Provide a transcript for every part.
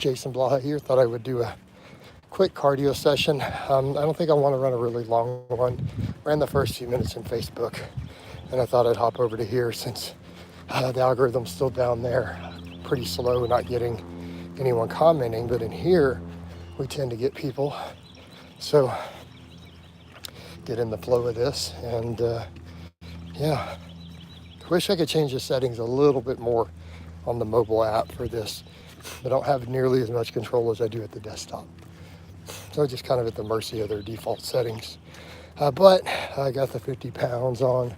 Jason Blaha here. Thought I would do a quick cardio session. I don't think I want to run a really long one. Ran the first few minutes in Facebook, and I thought I'd hop over to here since the algorithm's still down there, pretty slow, not getting anyone commenting. But in here, we tend to get people. So get in the flow of this, and yeah. Wish I could change the settings a little bit more on the mobile app for this. I don't have nearly as much control as I do at the desktop. So just kind of at the mercy of their default settings. But I got the 50 pounds on,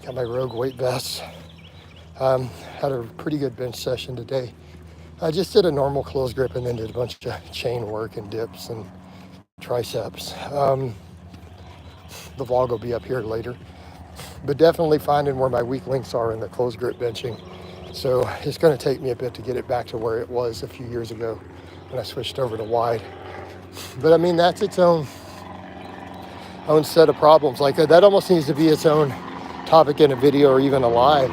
got my Rogue weight vests. Had a pretty good bench session today. I just did a normal close grip and then did a bunch of chain work and dips and triceps. The vlog will be up here later. But definitely finding where my weak links are in the close grip benching. So it's going to take me a bit to get it back to where it was a few years ago when I switched over to wide. But I mean, that's its own set of problems. Like that almost needs to be its own topic in a video or even a live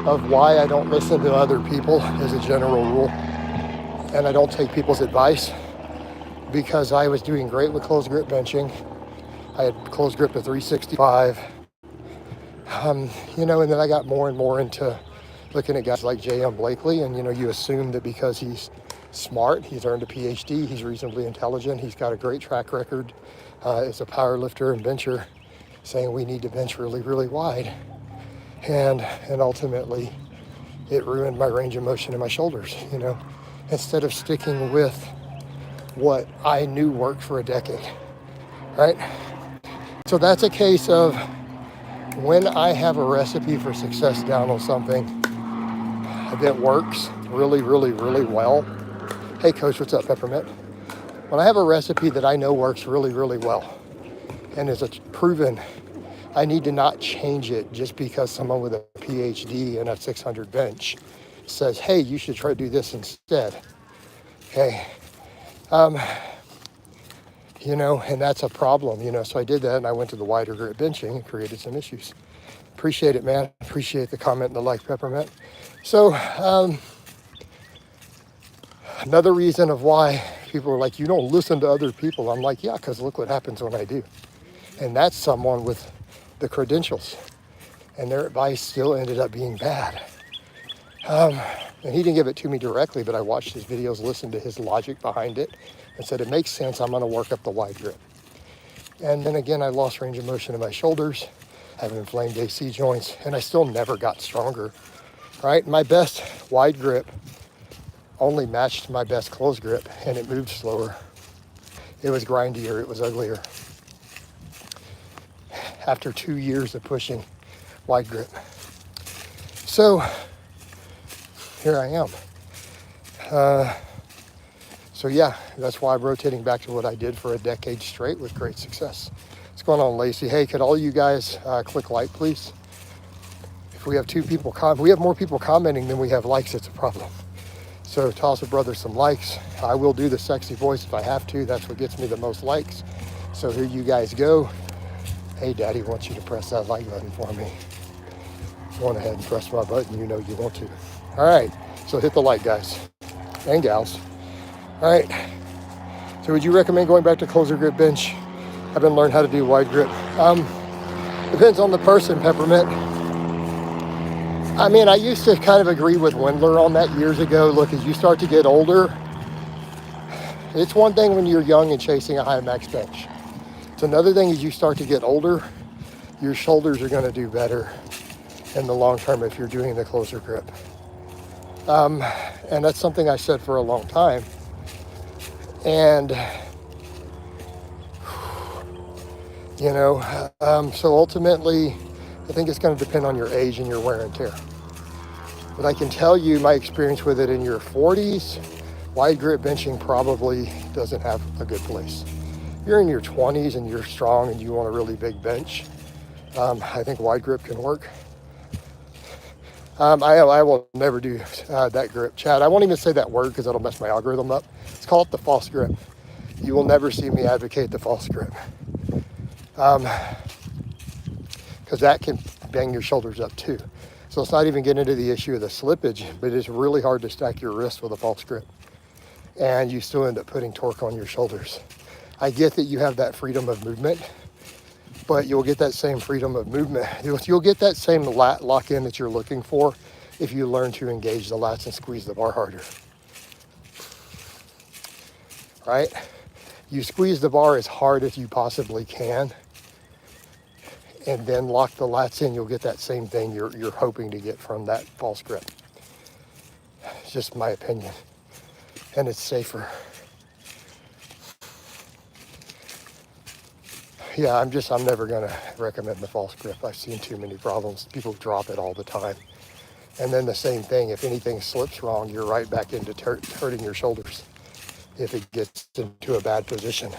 of why I don't listen to other people as a general rule. And I don't take people's advice, because I was doing great with close grip benching. I had close grip to 365. And then I got more and more into looking at guys like J.M. Blakely, and, you assume that because he's smart, he's earned a PhD, he's reasonably intelligent, he's got a great track record as a power lifter and bencher, saying we need to bench really, really wide. And ultimately, it ruined my range of motion in my shoulders, instead of sticking with what I knew worked for a decade, right? So that's a case of when I have a recipe for success down on something that works really, really, really well. Hey, Coach, what's up, Peppermint? When I have a recipe that I know works really, really well and is proven, I need to not change it just because someone with a PhD and a 600 bench says, hey, you should try to do this instead. Okay. And that's a problem, so I did that, and I went to the wider grip benching and created some issues. Appreciate it, man. Appreciate the comment and the like, Peppermint. So another reason of why people are like, you don't listen to other people. I'm like, yeah, because look what happens when I do. And that's someone with the credentials, and their advice still ended up being bad. And he didn't give it to me directly, but I watched his videos, listened to his logic behind it, and said, it makes sense, I'm gonna work up the wide grip. And then again, I lost range of motion in my shoulders, I have inflamed AC joints, and I still never got stronger, right? My best wide grip only matched my best close grip, and it moved slower. It was grindier, it was uglier. After 2 years of pushing wide grip. So, here I am. So yeah, that's why I'm rotating back to what I did for a decade straight with great success. What's going on, Lacey? Hey, could all you guys click like, please? If we have we have more people commenting than we have likes, it's a problem. So toss a brother some likes. I will do the sexy voice if I have to. That's what gets me the most likes. So here you guys go. Hey, Daddy wants you to press that like button for me. Go on ahead and press my button. You know you want to. All right, so hit the like, guys and gals. All right, so would you recommend going back to closer grip bench? I've been learning how to do wide grip. Depends on the person, Peppermint. I mean, I used to kind of agree with Wendler on that years ago. Look, as you start to get older, it's one thing when you're young and chasing a high max bench. It's another thing as you start to get older, your shoulders are gonna do better in the long term if you're doing the closer grip. And that's something I said for a long time. And, so ultimately, I think it's going to depend on your age and your wear and tear. But I can tell you my experience with it in your 40s, wide grip benching probably doesn't have a good place. If you're in your 20s and you're strong and you want a really big bench, I think wide grip can work. I will never do that grip. Chad, I won't even say that word because that'll mess my algorithm up. Let's call it the false grip. You will never see me advocate the false grip. Because that can bang your shoulders up too. So let's not even get into the issue of the slippage, but it's really hard to stack your wrist with a false grip. and you still end up putting torque on your shoulders. I get that you have that freedom of movement, but you'll get that same freedom of movement. You'll get that same lat lock-in that you're looking for if you learn to engage the lats and squeeze the bar harder, right? You squeeze the bar as hard as you possibly can, and then lock the lats in, you'll get that same thing you're hoping to get from that false grip. It's just my opinion, and it's safer. Yeah, I'm never gonna recommend the false grip. I've seen too many problems. People drop it all the time. And then the same thing, if anything slips wrong, you're right back into hurting your shoulders if it gets into a bad position.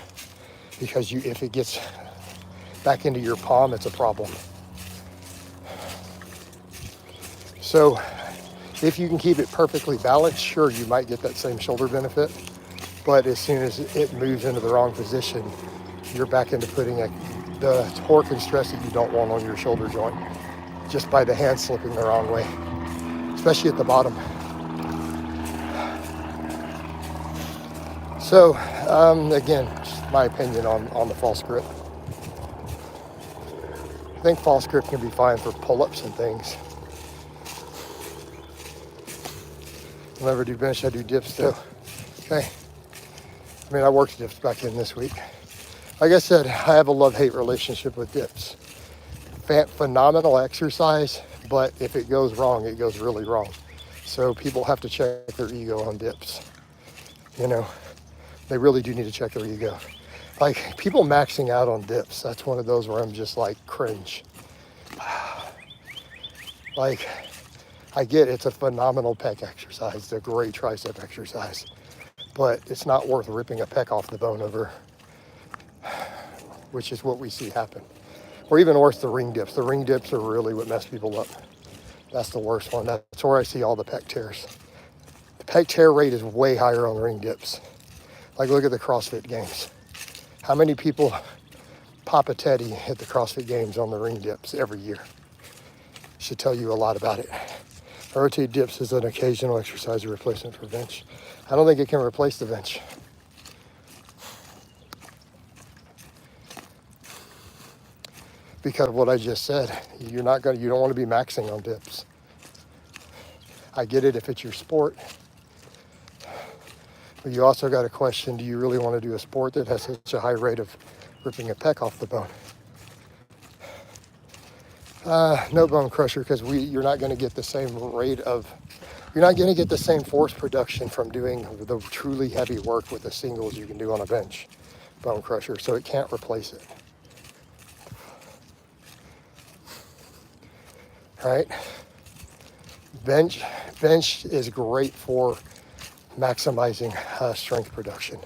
Because if it gets back into your palm, it's a problem. So if you can keep it perfectly balanced, sure, you might get that same shoulder benefit. But as soon as it moves into the wrong position, you're back into putting the torque and stress that you don't want on your shoulder joint just by the hand slipping the wrong way, especially at the bottom. So again, just my opinion on the false grip. I think false grip can be fine for pull-ups and things. I'll never do bench, I do dips too. Okay. I mean, I worked dips back in this week. Like I said, I have a love-hate relationship with dips. Phenomenal exercise, but if it goes wrong, it goes really wrong. So people have to check their ego on dips. You know, they really do need to check their ego. Like people maxing out on dips, that's one of those where I'm just like cringe. Like, I get it's a phenomenal pec exercise, it's a great tricep exercise, but it's not worth ripping a pec off the bone over, which is what we see happen. Or even worse, the ring dips. The ring dips are really what mess people up. That's the worst one. That's where I see all the pec tears. The pec tear rate is way higher on the ring dips. Like look at the CrossFit Games. How many people pop a teddy at the CrossFit Games on the ring dips every year? Should tell you a lot about it. Rotate dips is an occasional exercise replacement for bench. I don't think it can replace the bench. Because of what I just said, you don't want to be maxing on dips. I get it if it's your sport, but you also got to question, do you really want to do a sport that has such a high rate of ripping a pec off the bone? No bone crusher, because you're not going to get the same you're not going to get the same force production from doing the truly heavy work with the singles you can do on a bench bone crusher, so it can't replace it. Right? Bench is great for maximizing strength production.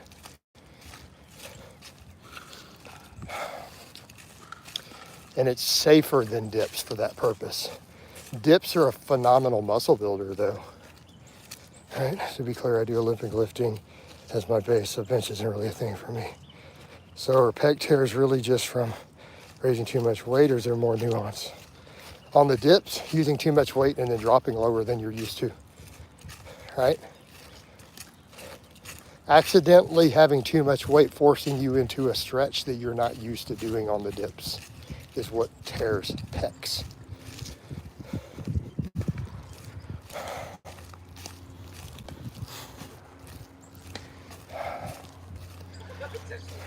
And it's safer than dips for that purpose. Dips are a phenomenal muscle builder though. Right? To be clear, I do Olympic lifting as my base, so bench isn't really a thing for me. So are pec tears really just from raising too much weight, or is there more nuance? On the dips, using too much weight and then dropping lower than you're used to, right? Accidentally having too much weight forcing you into a stretch that you're not used to doing on the dips is what tears pecs.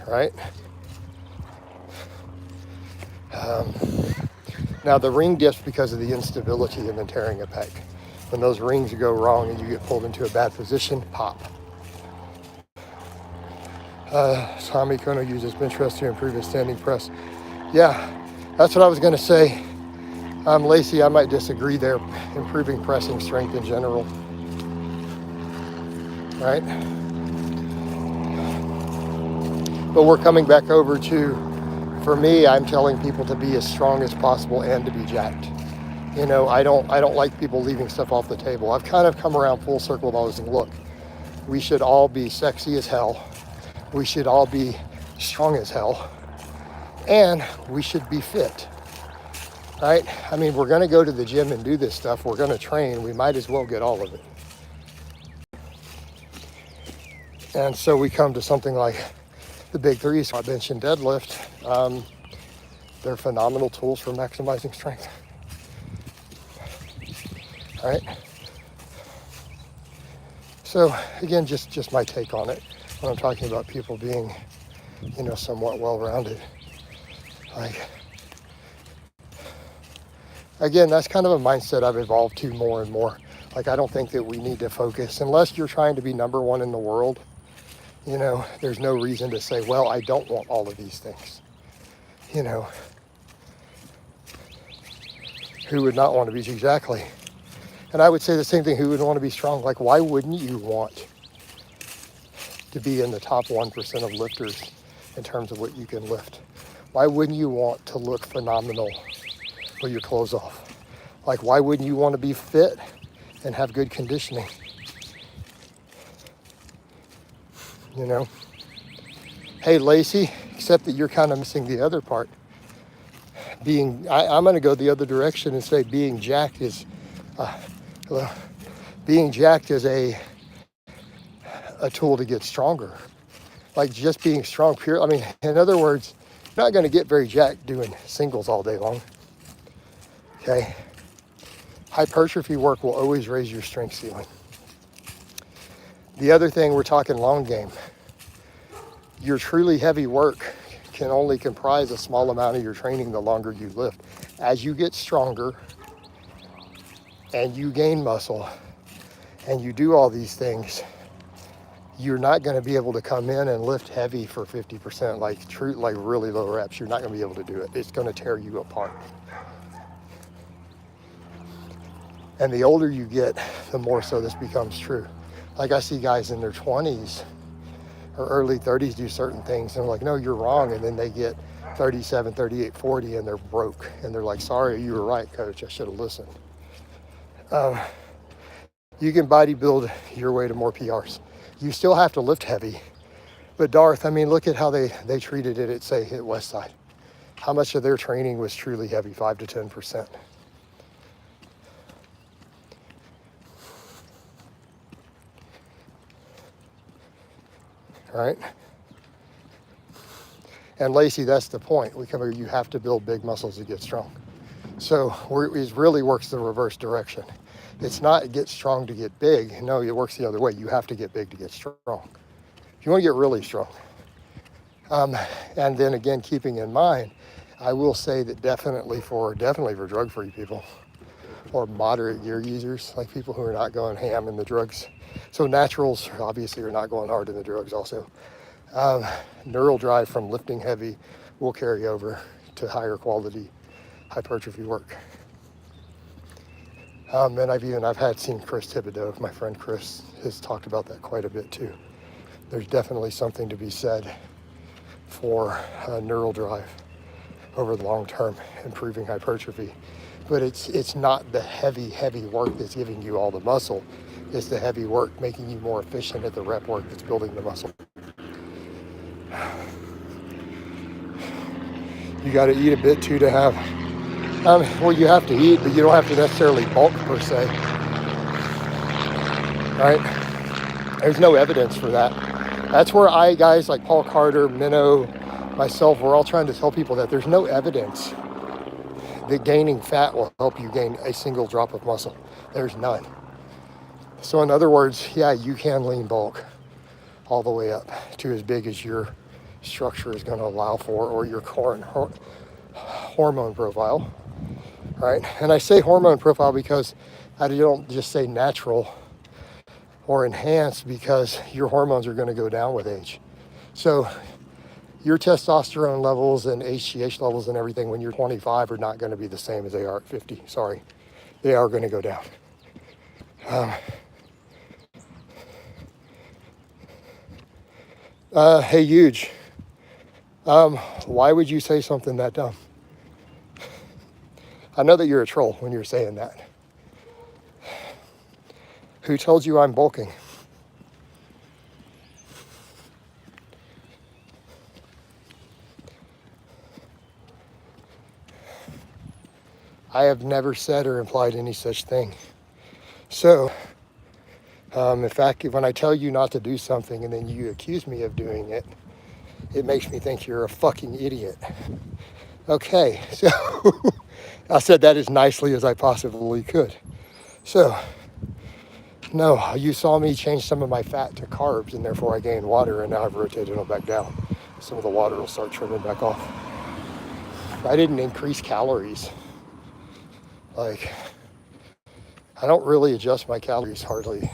Right? Now the ring dips because of the instability and then tearing a pec. When those rings go wrong and you get pulled into a bad position, pop. Sami Kono uses bench press to improve his standing press. Yeah, that's what I was going to say. Lacey, I might disagree there. Improving pressing strength in general. Right? But we're coming back over to, for me, I'm telling people to be as strong as possible and to be jacked. You know, I don't like people leaving stuff off the table. I've kind of come around full circle with always, look, we should all be sexy as hell. We should all be strong as hell. And we should be fit, right? I mean, we're gonna go to the gym and do this stuff. We're gonna train. We might as well get all of it. And so we come to something like the big three, squat, bench, and deadlift. They're phenomenal tools for maximizing strength. All right. So again, just my take on it when I'm talking about people being, somewhat well-rounded. Like, again, that's kind of a mindset I've evolved to more and more. Like, I don't think that we need to focus, unless you're trying to be number one in the world, there's no reason to say, well, I don't want all of these things. Who would not want to be, exactly. And I would say the same thing, who would want to be strong? Like, why wouldn't you want to be in the top 1% of lifters in terms of what you can lift? Why wouldn't you want to look phenomenal with your clothes off? Like, why wouldn't you want to be fit and have good conditioning? Hey, Lacey, except that you're kind of missing the other part. I'm going to go the other direction and say being jacked is a tool to get stronger. Like, just being strong, pure. I mean, in other words, you're not going to get very jacked doing singles all day long. Okay. Hypertrophy work will always raise your strength ceiling. The other thing, we're talking long game. Your truly heavy work can only comprise a small amount of your training the longer you lift. As you get stronger and you gain muscle and you do all these things, you're not going to be able to come in and lift heavy for 50%, like really low reps. You're not going to be able to do it. It's going to tear you apart. And the older you get, the more so this becomes true. Like, I see guys in their 20s or early 30s do certain things, and they're like, no, you're wrong. And then they get 37, 38, 40, and they're broke. And they're like, sorry, you were right, coach. I should have listened. You can bodybuild your way to more PRs. You still have to lift heavy. But Darth, I mean, look at how they treated it at, say, at Westside. How much of their training was truly heavy? 5 to 10%. Right? And Lacey, that's the point. You have to build big muscles to get strong. So it really works the reverse direction. It's not get strong to get big. No, it works the other way. You have to get big to get strong. If you want to get really strong. And then again, keeping in mind, I will say that definitely for drug-free people or moderate gear users, like people who are not going ham in the drugs. So naturals obviously are not going hard in the drugs also. Neural drive from lifting heavy will carry over to higher quality hypertrophy work. And I've seen Chris Thibodeau, my friend Chris, has talked about that quite a bit too. There's definitely something to be said for neural drive over the long term, improving hypertrophy. But it's not the heavy work that's giving you all the muscle. It's the heavy work making you more efficient at the rep work that's building the muscle. You got to eat a bit too to have, you have to eat, but you don't have to necessarily bulk per se. Right? There's no evidence for that. That's where guys like Paul Carter, Minnow, myself, we're all trying to tell people that there's no evidence that gaining fat will help you gain a single drop of muscle. There's none. So in other words, yeah, you can lean bulk all the way up to as big as your structure is going to allow for, or your hormone profile, right? And I say hormone profile because I don't just say natural or enhanced, because your hormones are going to go down with age. So your testosterone levels and HGH levels and everything when you're 25 are not going to be the same as they are at 50. Sorry. They are going to go down. Hey, Huge. Why would you say something that dumb? I know that you're a troll when you're saying that. Who told you I'm bulking? I have never said or implied any such thing. So, In fact, when I tell you not to do something and then you accuse me of doing it, it makes me think you're a fucking idiot. Okay, so I said that as nicely as I possibly could. So, no, you saw me change some of my fat to carbs, and therefore I gained water, and now I've rotated them back down. Some of the water will start trimming back off. I didn't increase calories. Like, I don't really adjust my calories hardly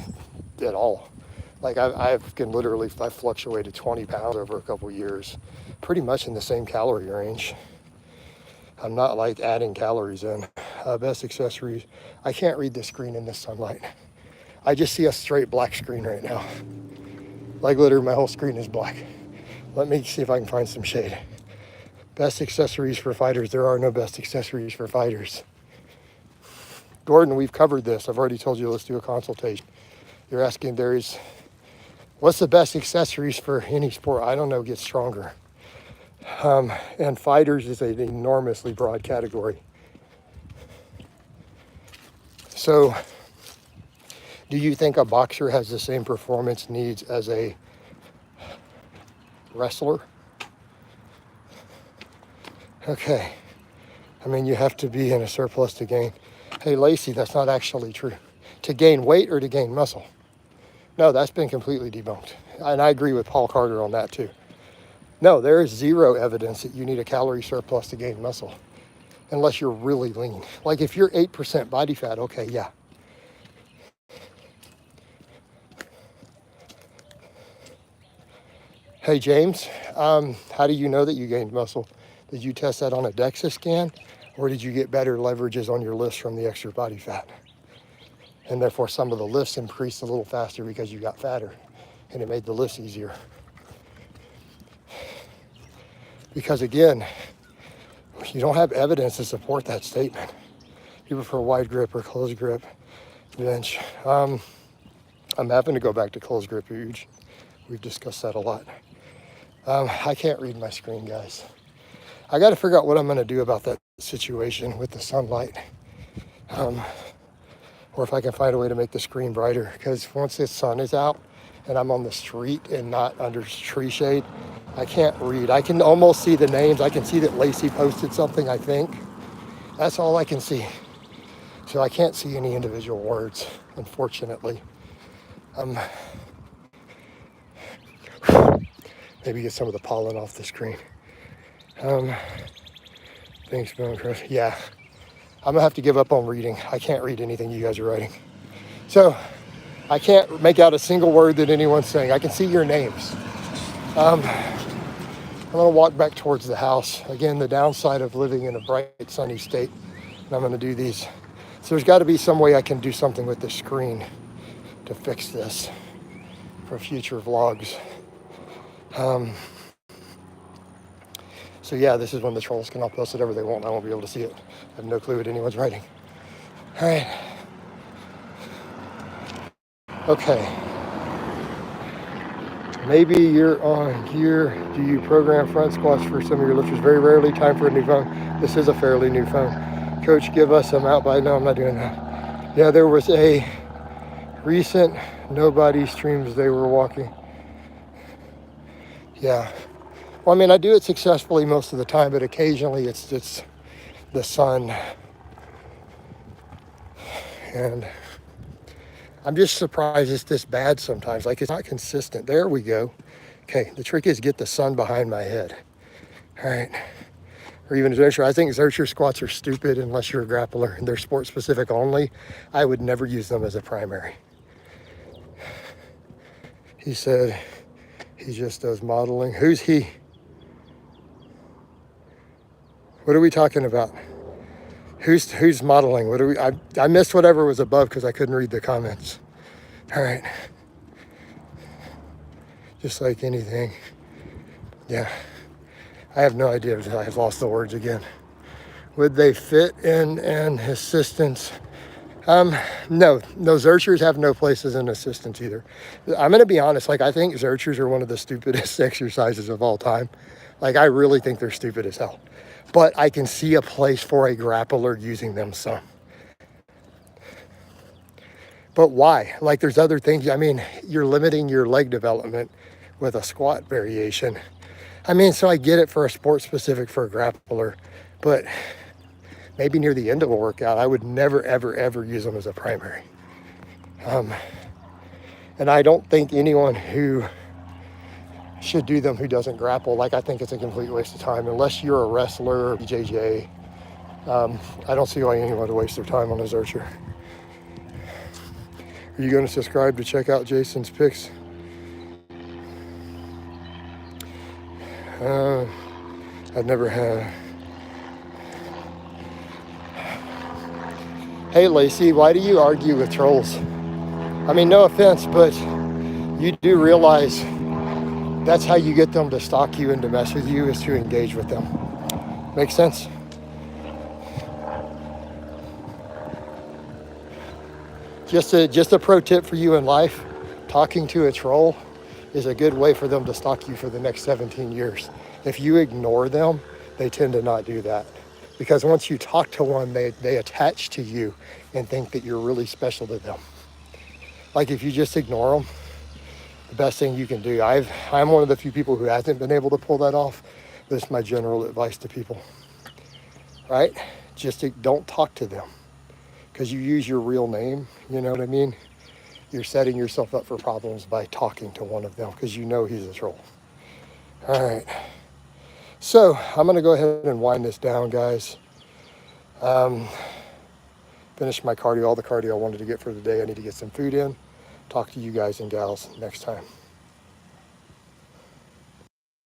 at all. Like, I've fluctuated 20 pounds over a couple years, pretty much in the same calorie range. I'm not like adding calories in. Best accessories. I can't read the screen in this sunlight. I just see a straight black screen right now. Like, literally my whole screen is black. Let me see if I can find some shade. Best accessories for fighters. There are no best accessories for fighters. Gordon, we've covered this. I've already told you, let's do a consultation. You're asking what's the best accessories for any sport? I don't know, get stronger. And fighters is an enormously broad category. So, do you think a boxer has the same performance needs as a wrestler? Okay. I mean, you have to be in a surplus to gain. Hey, Lacey, that's not actually true. To gain weight or to gain muscle? No, that's been completely debunked. And I agree with Paul Carter on that too. No, there is zero evidence that you need a calorie surplus to gain muscle, unless you're really lean. Like if you're 8% body fat, okay, yeah. Hey, James, how do you know that you gained muscle? Did you test that on a DEXA scan, or did you get better leverages on your lifts from the extra body fat? And therefore some of the lifts increased a little faster because you got fatter, and it made the lifts easier. Because again, you don't have evidence to support that statement. You prefer wide grip or closed grip bench. I'm having to go back to closed grip huge. We've discussed that a lot. I can't read my screen, guys. I got to figure out what I'm going to do about that situation with the sunlight. Or if I can find a way to make the screen brighter. Because once the sun is out and I'm on the street and not under tree shade, I can't read. I can almost see the names. I can see that Lacey posted something, I think. That's all I can see. So I can't see any individual words, unfortunately. Maybe get some of the pollen off the screen. Thanks, Bill. Yeah, I'm gonna have to give up on reading. I can't read anything you guys are writing. So I can't make out a single word that anyone's saying. I can see your names. I'm gonna walk back towards the house. Again, the downside of living in a bright, sunny state, and I'm gonna do these. So there's gotta be some way I can do something with the screen to fix this for future vlogs. So yeah, this is when the trolls can all post whatever they want. I won't be able to see it. I have no clue what anyone's writing. All right. Okay. Maybe you're on gear. Do you program front squats for some of your lifters? Very rarely. Time for a new phone. This is a fairly new phone. Coach, give us some out by. No, I'm not doing that. Yeah, there was a recent nobody streams they were walking. Yeah. Well, I mean, I do it successfully most of the time, but occasionally it's the sun. And I'm just surprised it's this bad sometimes. Like, it's not consistent. There we go. Okay, the trick is get the sun behind my head. All right. Or even Zercher. I think Zercher squats are stupid unless you're a grappler and they're sport specific only. I would never use them as a primary. He said he just does modeling. Who's he? What are we talking about? Who's modeling? What are we? I missed whatever was above because I couldn't read the comments. All right. Just like anything. Yeah. I have no idea. I've lost the words again. Would they fit in an assistance? No, Zerchers have no place as an assistant either. I'm going to be honest. Like, I think Zerchers are one of the stupidest exercises of all time. Like, I really think they're stupid as hell. But I can see a place for a grappler using them some. But why? Like there's other things. I mean, you're limiting your leg development with a squat variation. I mean, so I get it for a sport specific for a grappler, but maybe near the end of a workout, I would never, ever, ever use them as a primary. And I don't think anyone who should do them who doesn't grapple, like I think it's a complete waste of time, unless you're a wrestler or BJJ. I don't see why anyone would waste their time on a Zercher. Are you going to subscribe to check out Jason's picks? I've never had. Hey Lacey, why do you argue with trolls? I mean, no offense, but you do realize that's how you get them to stalk you and to mess with you, is to engage with them. Make sense? Just a pro tip for you in life, talking to a troll is a good way for them to stalk you for the next 17 years. If you ignore them, they tend to not do that. Because once you talk to one, they attach to you and think that you're really special to them. Like if you just ignore them, the best thing you can do. I'm one of the few people who hasn't been able to pull that off. That's my general advice to people, right? Just don't talk to them, because you use your real name, you know what I mean? You're setting yourself up for problems by talking to one of them, because you know he's a troll. All right. So I'm going to go ahead and wind this down, guys. Finish my cardio, all the cardio I wanted to get for the day. I need to get some food in. Talk to you guys and gals next time.